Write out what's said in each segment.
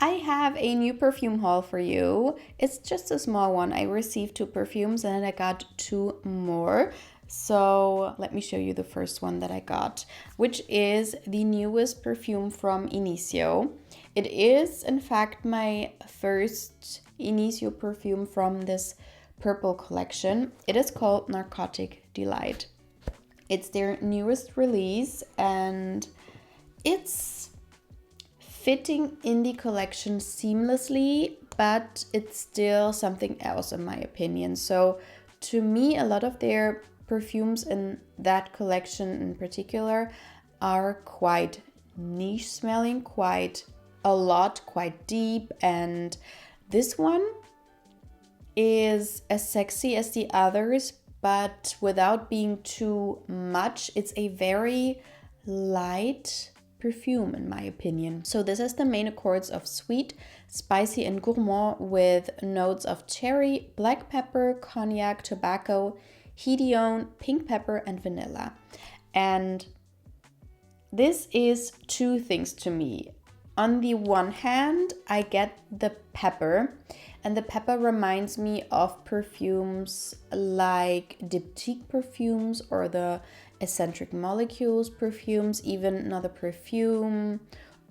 I have a new perfume haul for you. It's just a small one. I received 2 perfumes and I got 2 more. So let me show you the first one that I got, which is the newest perfume from Initio. It is, in fact, my first Initio perfume from this purple collection. It is called Narcotic Delight. It's their newest release and it's fitting in the collection seamlessly, but it's still something else in my opinion. So to me, a lot of their perfumes in that collection in particular are quite niche smelling, quite deep, and this one is as sexy as the others, but without being too much. It's a very light perfume in my opinion. So this is the main accords of sweet, spicy and gourmand with notes of cherry, black pepper, cognac, tobacco, hedione, pink pepper and vanilla. And this is 2 things to me. On the one hand, I get the pepper, and the pepper reminds me of perfumes like diptyque perfumes or the eccentric molecules perfumes, even another perfume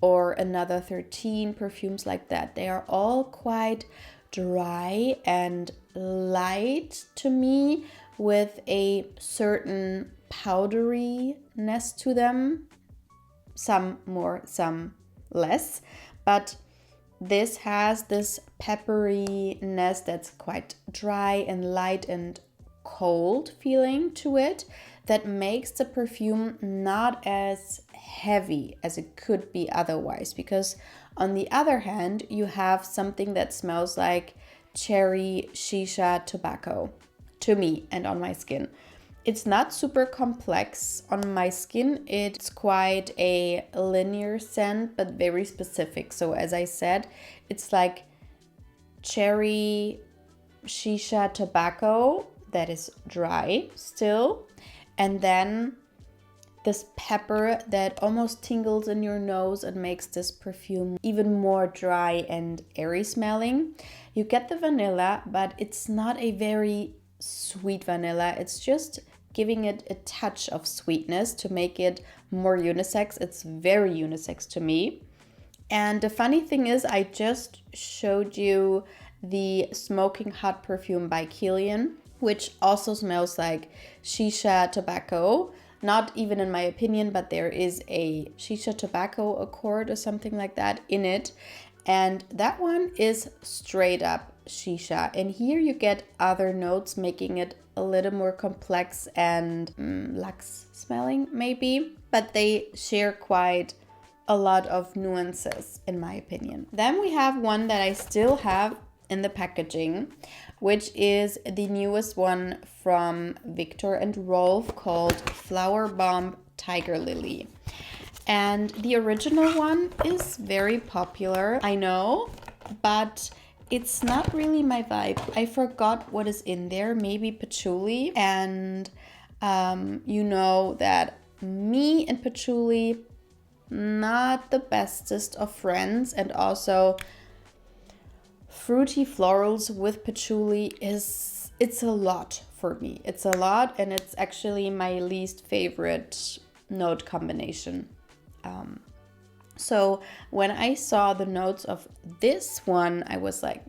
or another 13 perfumes like that. They are all quite dry and light to me with a certain powderiness to them. Some more, some less, but this has this pepperiness that's quite dry and light and cold feeling to it that makes the perfume not as heavy as it could be otherwise, because on the other hand you have something that smells like cherry, shisha, tobacco to me and on my skin. It's not super complex on my skin. It's quite a linear scent, but very specific. So as I said, it's like cherry, shisha, tobacco that is dry still. And then this pepper that almost tingles in your nose and makes this perfume even more dry and airy smelling. You get the vanilla, but it's not a very sweet vanilla. It's just giving it a touch of sweetness to make it more unisex. It's very unisex to me. And the funny thing is, I just showed you the Smoking Hot perfume by Kilian, which also smells like shisha tobacco. Not even in my opinion, but there is a shisha tobacco accord or something like that in it. And that one is straight up shisha. And here you get other notes making it a little more complex and luxe smelling maybe. But they share quite a lot of nuances in my opinion. Then we have one that I still have in the packaging, which is the newest one from Viktor and Rolf called Flowerbomb Tiger Lily. And the original one is very popular, I know, but it's not really my vibe. I forgot what is in there, maybe patchouli. And you know that me and patchouli, not the bestest of friends, and also fruity florals with patchouli it's a lot for me. It's a lot, and it's actually my least favorite note combination. So when I saw the notes of this one, I was like,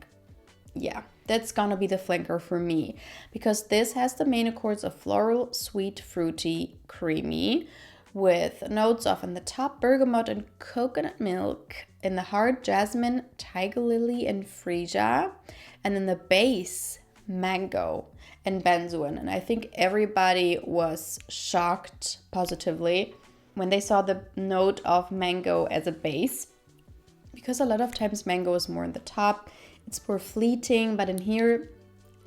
yeah, that's gonna be the flanker for me, because this has the main accords of floral, sweet, fruity, creamy, with notes of in the top bergamot and coconut milk, in the heart jasmine, tiger lily and freesia, and in the base mango and benzoin. And I think everybody was shocked positively when they saw the note of mango as a base, because a lot of times mango is more in the top, it's more fleeting, but in here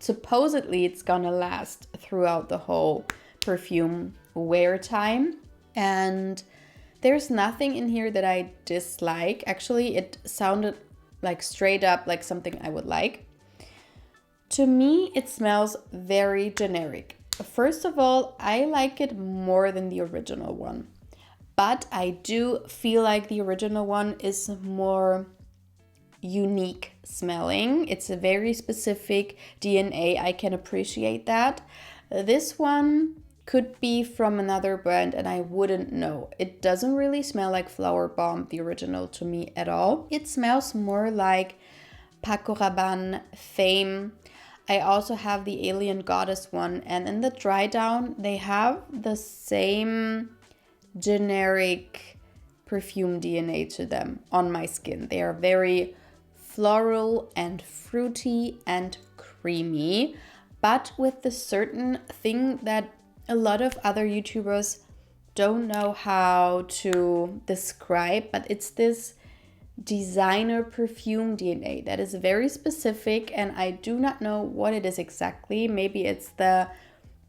supposedly it's gonna last throughout the whole perfume wear time. And there's nothing in here that I dislike. Actually, it sounded like straight up like something I would like. To me, it smells very generic. First of all, I like it more than the original one, but I do feel like the original one is more unique smelling. It's a very specific DNA. I can appreciate that. This one could be from another brand and I wouldn't know. It doesn't really smell like Flowerbomb, the original, to me at all. It smells more like Paco Rabanne Fame. I also have the Alien Goddess one, and in the dry down they have the same generic perfume DNA to them on my skin. They are very floral and fruity and creamy, but with the certain thing that a lot of other YouTubers don't know how to describe, but it's this designer perfume DNA that is very specific, and I do not know what it is exactly. Maybe it's the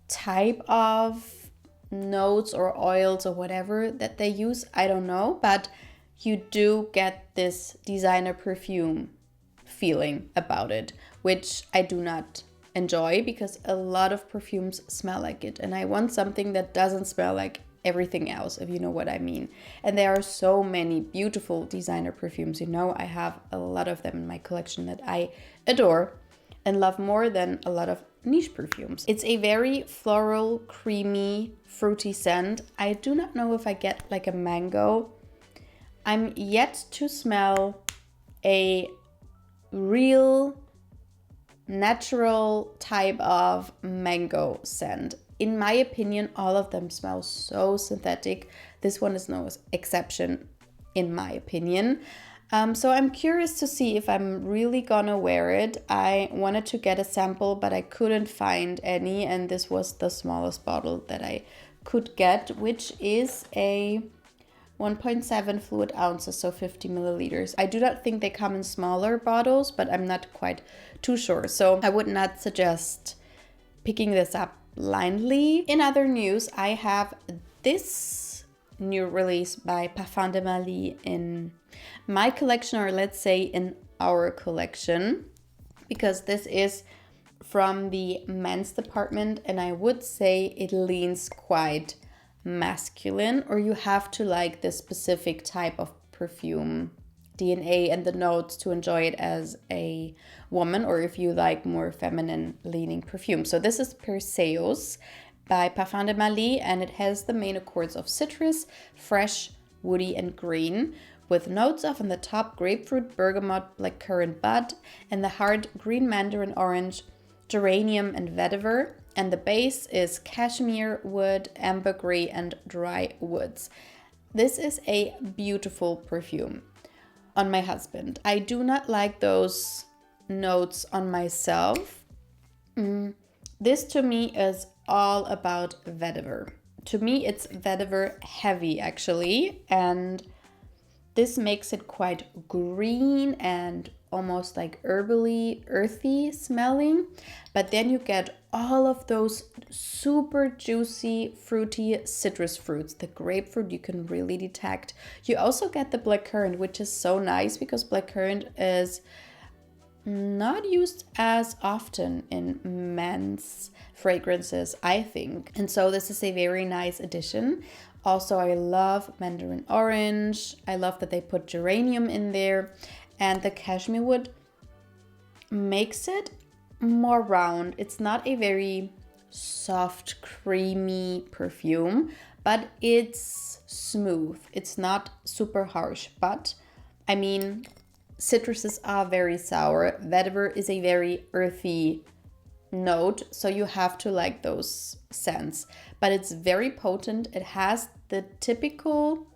type of notes or oils or whatever that they use. I don't know, but you do get this designer perfume feeling about it, which I do not enjoy because a lot of perfumes smell like it, and I want something that doesn't smell like everything else, if you know what I mean. And there are so many beautiful designer perfumes, you know. I have a lot of them in my collection that I adore and love more than a lot of niche perfumes. It's a very floral, creamy, fruity scent. I do not know if I get like a mango. I'm yet to smell a real natural type of mango scent. In my opinion, all of them smell so synthetic. This one is no exception, in my opinion. So I'm curious to see if I'm really gonna wear it. I wanted to get a sample, but I couldn't find any, and this was the smallest bottle that I could get, which is a 1.7 fluid ounces, so 50 milliliters. I do not think they come in smaller bottles, but I'm not quite too sure. So I would not suggest picking this up blindly. In other news, I have this new release by Parfum de Mali in my collection, or let's say in our collection, because this is from the men's department, and I would say it leans quite masculine, or you have to like this specific type of perfume DNA and the notes to enjoy it as a woman, or if you like more feminine leaning perfume. So this is Perseus by Parfum de Mali, and it has the main accords of citrus, fresh, woody, and green, with notes of on the top grapefruit, bergamot, blackcurrant bud, and the hard green mandarin orange, geranium, and vetiver. And the base is cashmere wood, ambergris, and dry woods. This is a beautiful perfume on my husband. I do not like those notes on myself. This to me is all about vetiver. To me, it's vetiver heavy actually, and this makes it quite green and almost like herbally, earthy smelling. But then you get all of those super juicy, fruity citrus fruits. The grapefruit you can really detect. You also get the blackcurrant, which is so nice because blackcurrant is not used as often in men's fragrances, I think. And so this is a very nice addition. Also, I love mandarin orange. I love that they put geranium in there. And the cashmere wood makes it more round. It's not a very soft, creamy perfume, but it's smooth. It's not super harsh, but I mean, citruses are very sour. Vetiver is a very earthy note, so you have to like those scents. But it's very potent. It has the typical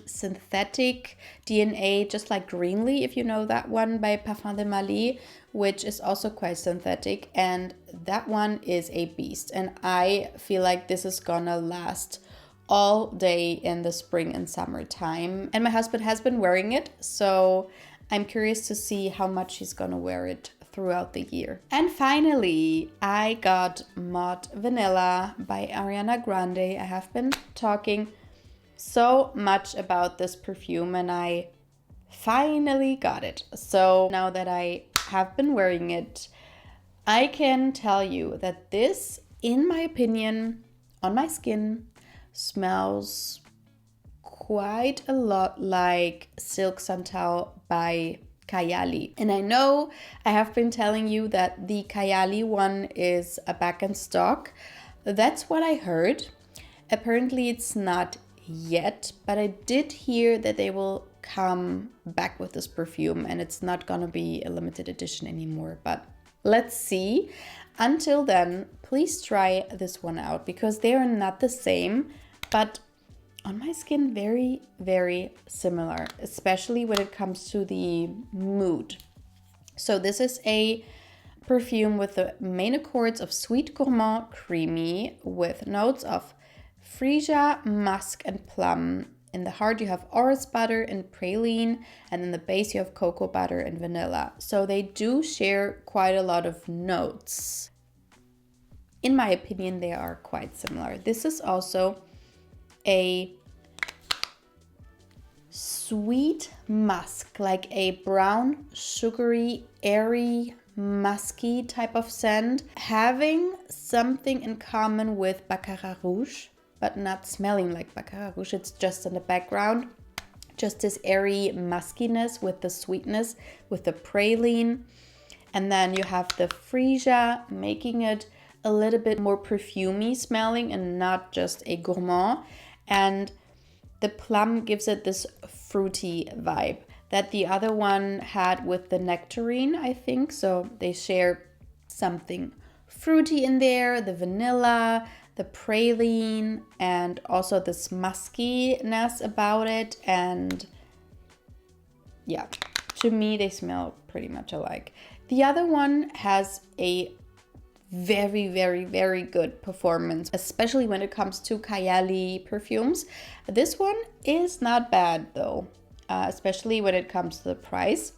synthetic DNA, just like Greenly, if you know that one by Parfum de Mali, which is also quite synthetic, and that one is a beast. And I feel like this is gonna last all day in the spring and summertime. And my husband has been wearing it, so I'm curious to see how much he's gonna wear it throughout the year. And finally, I got Maud Vanilla by Ariana Grande. I have been talking so much about this perfume and I finally got it. So now that I have been wearing it, I can tell you that this, in my opinion, on my skin, smells quite a lot like Silk Santal by Kayali. And I know I have been telling you that the Kayali one is back in stock. That's what I heard. Apparently it's not yet, but I did hear that they will come back with this perfume and it's not gonna be a limited edition anymore, but let's see. Until then, please try this one out because they are not the same, but on my skin very, very similar, especially when it comes to the mood. So this is a perfume with the main accords of sweet gourmand creamy with notes of freesia, musk, and plum. In the heart you have orris butter and praline, and in the base you have cocoa butter and vanilla. So they do share quite a lot of notes. In my opinion, they are quite similar. This is also a sweet musk, like a brown, sugary, airy, musky type of scent, having something in common with Baccarat Rouge, but not smelling like Baccarat Rouge. It's just in the background. Just this airy muskiness with the sweetness, with the praline. And then you have the freesia, making it a little bit more perfumey smelling and not just a gourmand. And the plum gives it this fruity vibe that the other one had with the nectarine, I think. So they share something fruity in there, the vanilla, the praline, and also this muskiness about it. And yeah, to me, they smell pretty much alike. The other one has a very, very, very good performance, especially when it comes to Kayali perfumes. This one is not bad though, especially when it comes to the price,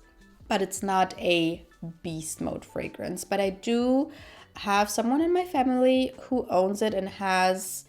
but it's not a beast mode fragrance. But I do have someone in my family who owns it and has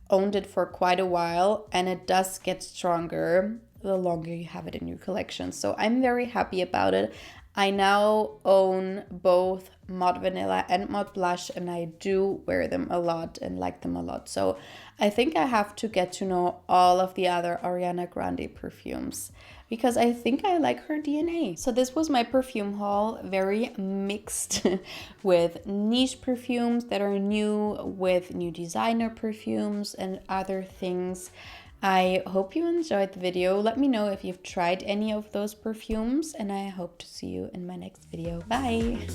owned it for quite a while, and it does get stronger the longer you have it in your collection. So I'm very happy about it. I now own both Matte Vanilla and Matte Blush, and I do wear them a lot and like them a lot. So I think I have to get to know all of the other Ariana Grande perfumes because I think I like her DNA. So this was my perfume haul, very mixed with niche perfumes that are new, with new designer perfumes and other things. I hope you enjoyed the video. Let me know if you've tried any of those perfumes, and I hope to see you in my next video. Bye!